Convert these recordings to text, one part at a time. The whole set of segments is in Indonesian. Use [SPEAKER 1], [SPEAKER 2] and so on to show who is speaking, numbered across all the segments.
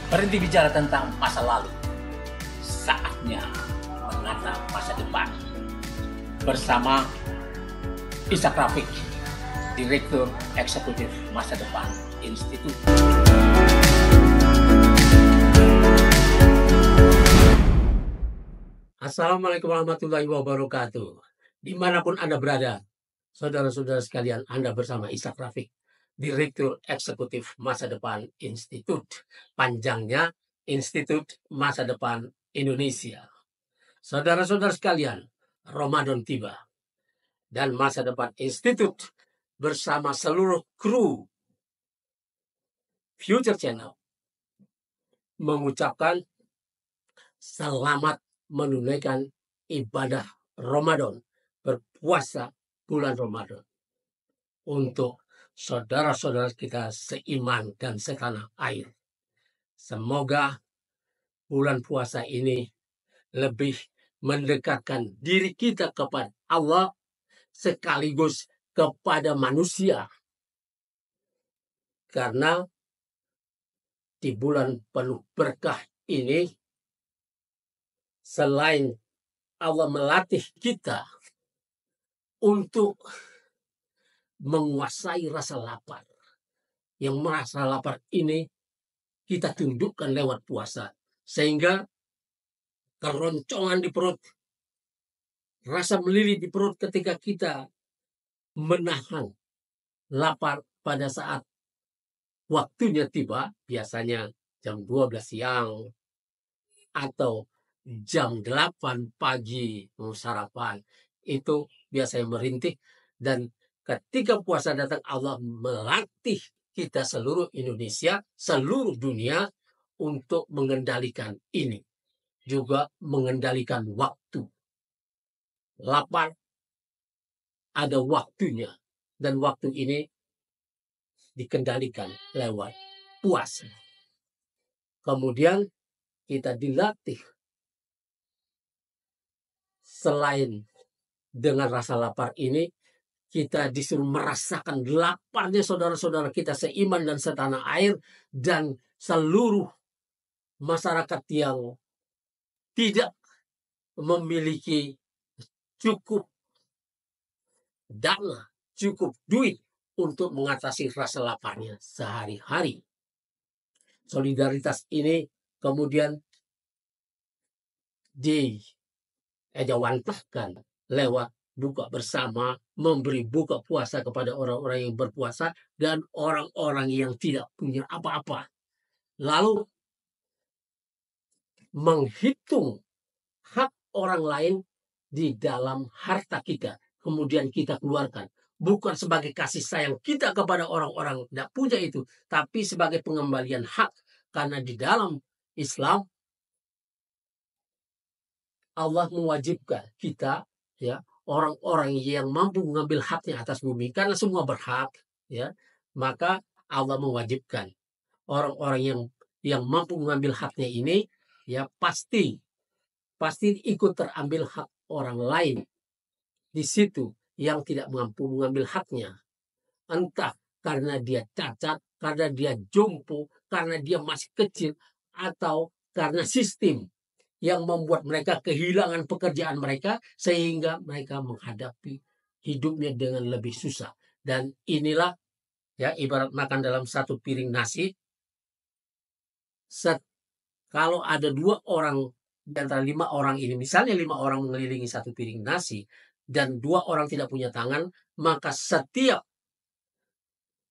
[SPEAKER 1] Berhenti bicara tentang masa lalu. Saatnya menata masa depan. Bersama Ishak Rafiq, Direktur Eksekutif Masa Depan Institut.
[SPEAKER 2] Assalamualaikum warahmatullahi wabarakatuh. Dimanapun Anda berada, saudara-saudara sekalian, Anda bersama Ishak Rafiq, Direktur Eksekutif Masa Depan Institut. Panjangnya Institut Masa Depan Indonesia. Saudara-saudara sekalian, Ramadan tiba. Dan Masa Depan Institut bersama seluruh kru Future Channel mengucapkan selamat menunaikan ibadah Ramadan, berpuasa bulan Ramadan untuk saudara-saudara kita seiman dan setanah air. Semoga bulan puasa ini lebih mendekatkan diri kita kepada Allah sekaligus kepada manusia. Karena di bulan penuh berkah ini, selain Allah melatih kita untuk menguasai rasa lapar. Yang merasa lapar ini kita tundukkan lewat puasa. Sehingga keroncongan di perut, rasa melilit di perut ketika kita menahan lapar pada saat waktunya tiba, biasanya jam 12 siang atau jam 8 pagi mau sarapan, itu biasanya merintih. Dan ketika puasa datang, Allah melatih kita seluruh Indonesia, seluruh dunia untuk mengendalikan ini. Juga mengendalikan waktu. Lapar ada waktunya. Dan waktu ini dikendalikan lewat puasa. Kemudian kita dilatih selain dengan rasa lapar ini, kita disuruh merasakan laparnya saudara-saudara kita seiman dan setanah air dan seluruh masyarakat yang tidak memiliki cukup dana, cukup duit untuk mengatasi rasa laparnya sehari-hari. Solidaritas ini kemudian diejawantahkan lewat buka bersama, memberi buka puasa kepada orang-orang yang berpuasa dan orang-orang yang tidak punya apa-apa. Lalu menghitung hak orang lain di dalam harta kita. Kemudian kita keluarkan. Bukan sebagai kasih sayang kita kepada orang-orang yang tidak punya itu, tapi sebagai pengembalian hak. Karena di dalam Islam, Allah mewajibkan kita, ya, orang-orang yang mampu mengambil haknya atas bumi, karena semua berhak, ya, maka Allah mewajibkan orang-orang yang mampu mengambil haknya ini, ya, pasti ikut terambil hak orang lain di situ yang tidak mampu mengambil haknya. Entah karena dia cacat, karena dia jompo, karena dia masih kecil, atau karena sistem yang membuat mereka kehilangan pekerjaan mereka sehingga mereka menghadapi hidupnya dengan lebih susah. Dan inilah, ya, ibarat makan dalam satu piring nasi. Kalau ada 2 orang di antara 5 orang ini, misalnya 5 orang mengelilingi satu piring nasi dan 2 orang tidak punya tangan, maka setiap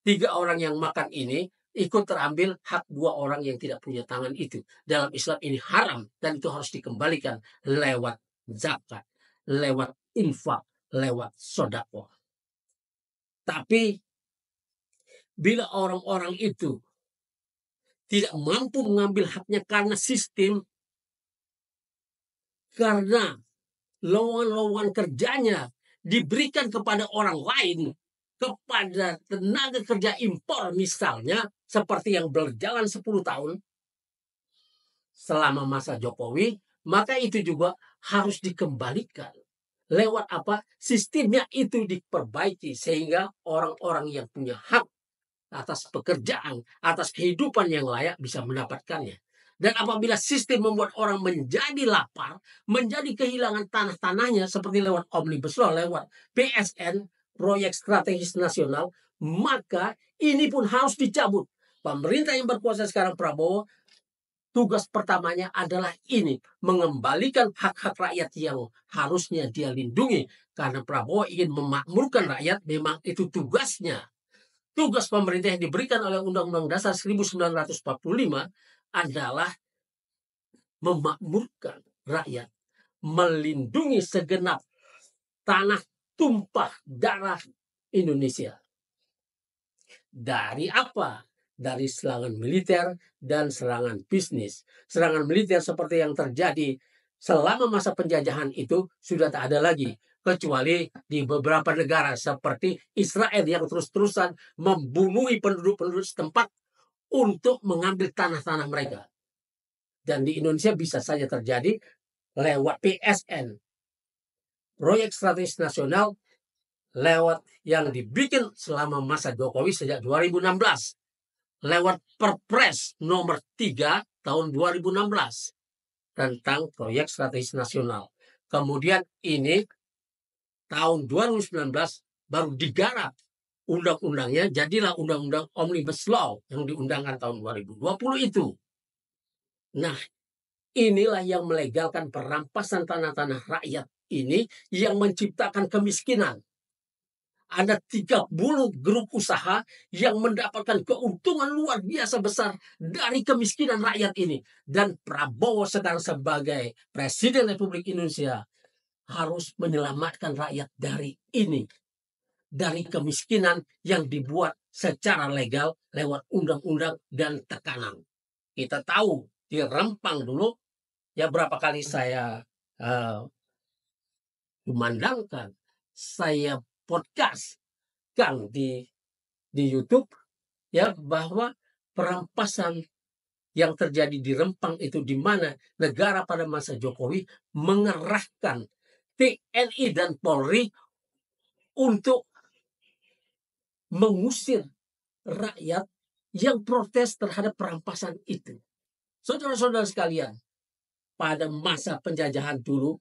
[SPEAKER 2] 3 orang yang makan ini ikut terambil hak 2 orang yang tidak punya tangan itu. Dalam Islam ini haram dan itu harus dikembalikan lewat zakat, lewat infak, lewat sedekah. Tapi bila orang-orang itu tidak mampu mengambil haknya karena sistem, karena lowongan-lowongan kerjanya diberikan kepada orang lain, kepada tenaga kerja impor misalnya, seperti yang berjalan 10 tahun selama masa Jokowi, maka itu juga harus dikembalikan. Lewat apa? Sistemnya itu diperbaiki sehingga orang-orang yang punya hak atas pekerjaan, atas kehidupan yang layak bisa mendapatkannya. Dan apabila sistem membuat orang menjadi lapar, menjadi kehilangan tanah-tanahnya seperti lewat Omnibus Law, lewat PSN, proyek strategis nasional, maka ini pun harus dicabut. Pemerintah yang berkuasa sekarang, Prabowo, tugas pertamanya adalah ini, mengembalikan hak-hak rakyat yang harusnya dia lindungi. Karena Prabowo ingin memakmurkan rakyat, memang itu tugasnya. Tugas pemerintah yang diberikan oleh Undang-Undang Dasar 1945 adalah memakmurkan rakyat, melindungi segenap tanah tumpah darah Indonesia. Dari apa? Dari serangan militer dan serangan bisnis. Serangan militer seperti yang terjadi selama masa penjajahan itu sudah tak ada lagi. Kecuali di beberapa negara seperti Israel yang terus-terusan membunuhi penduduk-penduduk setempat untuk mengambil tanah-tanah mereka. Dan di Indonesia bisa saja terjadi lewat PSN, proyek strategis nasional, lewat yang dibikin selama masa Jokowi sejak 2016, lewat Perpres nomor 3 tahun 2016 tentang proyek strategis nasional. Kemudian ini tahun 2019 baru digarap undang-undangnya, jadilah Undang-Undang Omnibus Law yang diundangkan tahun 2020 itu. Nah, inilah yang melegalkan perampasan tanah-tanah rakyat ini yang menciptakan kemiskinan. Ada 30 grup usaha yang mendapatkan keuntungan luar biasa besar dari kemiskinan rakyat ini. Dan Prabowo sekarang sebagai Presiden Republik Indonesia harus menyelamatkan rakyat dari ini. Dari kemiskinan yang dibuat secara legal lewat undang-undang dan tekanan. Kita tahu di Rempang dulu, ya berapa kali saya memandangkan, saya podcast kan di YouTube, ya, bahwa perampasan yang terjadi di Rempang itu, di mana negara pada masa Jokowi mengerahkan TNI dan Polri untuk mengusir rakyat yang protes terhadap perampasan itu. Saudara-saudara sekalian, pada masa penjajahan dulu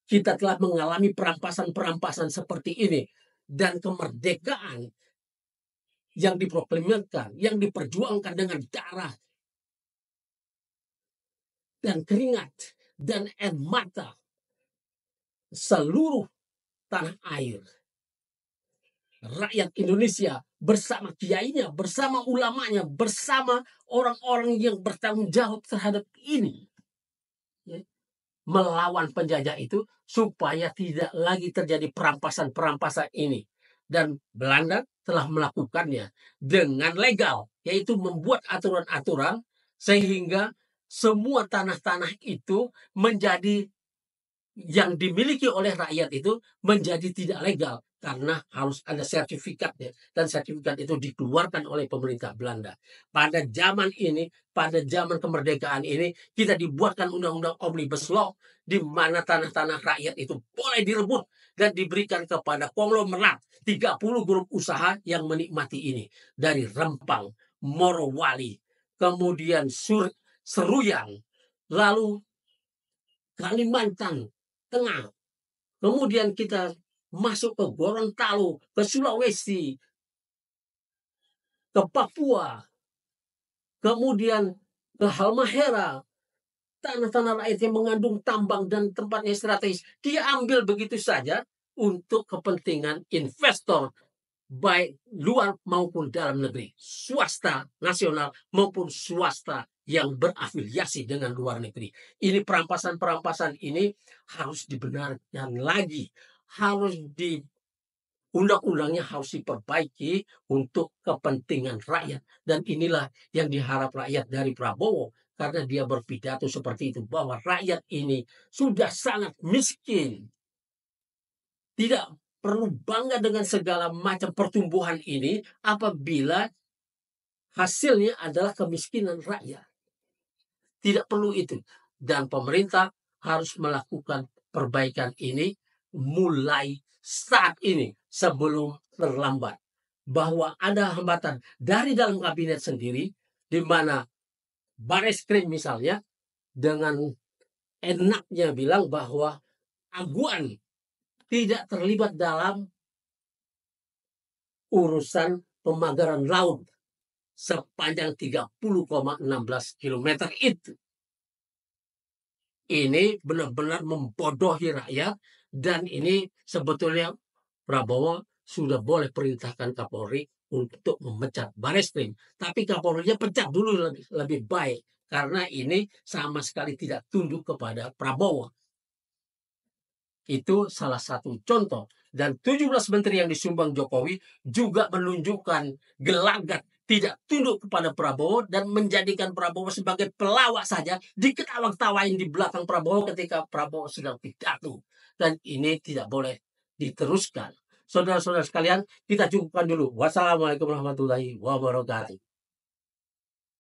[SPEAKER 2] kita telah mengalami perampasan-perampasan seperti ini, dan kemerdekaan yang diproklamirkan, yang diperjuangkan dengan darah dan keringat dan air mata seluruh tanah air. Rakyat Indonesia bersama kiainya, bersama ulamanya, bersama orang-orang yang bertanggung jawab terhadap ini, ya, melawan penjajah itu supaya tidak lagi terjadi perampasan-perampasan ini. Dan Belanda telah melakukannya dengan legal, yaitu membuat aturan-aturan sehingga semua tanah-tanah itu menjadi yang dimiliki oleh rakyat itu menjadi tidak legal karena harus ada sertifikatnya, dan sertifikat itu dikeluarkan oleh pemerintah Belanda. Pada zaman ini, pada zaman kemerdekaan ini, kita dibuatkan undang-undang Omnibus Law di mana tanah-tanah rakyat itu boleh direbut dan diberikan kepada konglomerat 30 grup usaha yang menikmati ini, dari Rempang, Morowali, kemudian Seruyan, lalu Kalimantan Tengah, kemudian kita masuk ke Gorontalo, ke Sulawesi, ke Papua, kemudian ke Halmahera, tanah-tanah rakyat yang mengandung tambang dan tempatnya strategis, dia ambil begitu saja untuk kepentingan investor, baik luar maupun dalam negeri, swasta nasional maupun swasta yang berafiliasi dengan luar negeri. Ini perampasan-perampasan ini harus dibenarkan lagi, harus di undang-undangnya harus diperbaiki untuk kepentingan rakyat. Dan inilah yang diharap rakyat dari Prabowo, karena dia berpidato seperti itu, bahwa rakyat ini sudah sangat miskin, tidak perlu bangga dengan segala macam pertumbuhan ini apabila hasilnya adalah kemiskinan rakyat. Tidak perlu itu. Dan pemerintah harus melakukan perbaikan ini mulai saat ini sebelum terlambat. Bahwa ada hambatan dari dalam kabinet sendiri, di mana Bareskrim misalnya dengan enaknya bilang bahwa Aguan tidak terlibat dalam urusan pemagaran laut sepanjang 30,16 kilometer itu. Ini benar-benar membodohi rakyat, dan ini sebetulnya Prabowo sudah boleh perintahkan Kapolri untuk memecat Bareskrim. Tapi Kapolrinya pecat dulu lebih baik, karena ini sama sekali tidak tunduk kepada Prabowo. Itu salah satu contoh. Dan 17 menteri yang disumbang Jokowi juga menunjukkan gelagat tidak tunduk kepada Prabowo dan menjadikan Prabowo sebagai pelawak saja, diketawa-tawain di belakang Prabowo ketika Prabowo sedang pidato. Dan ini tidak boleh diteruskan. Saudara-saudara sekalian, kita cukupkan dulu. Wassalamualaikum warahmatullahi wabarakatuh.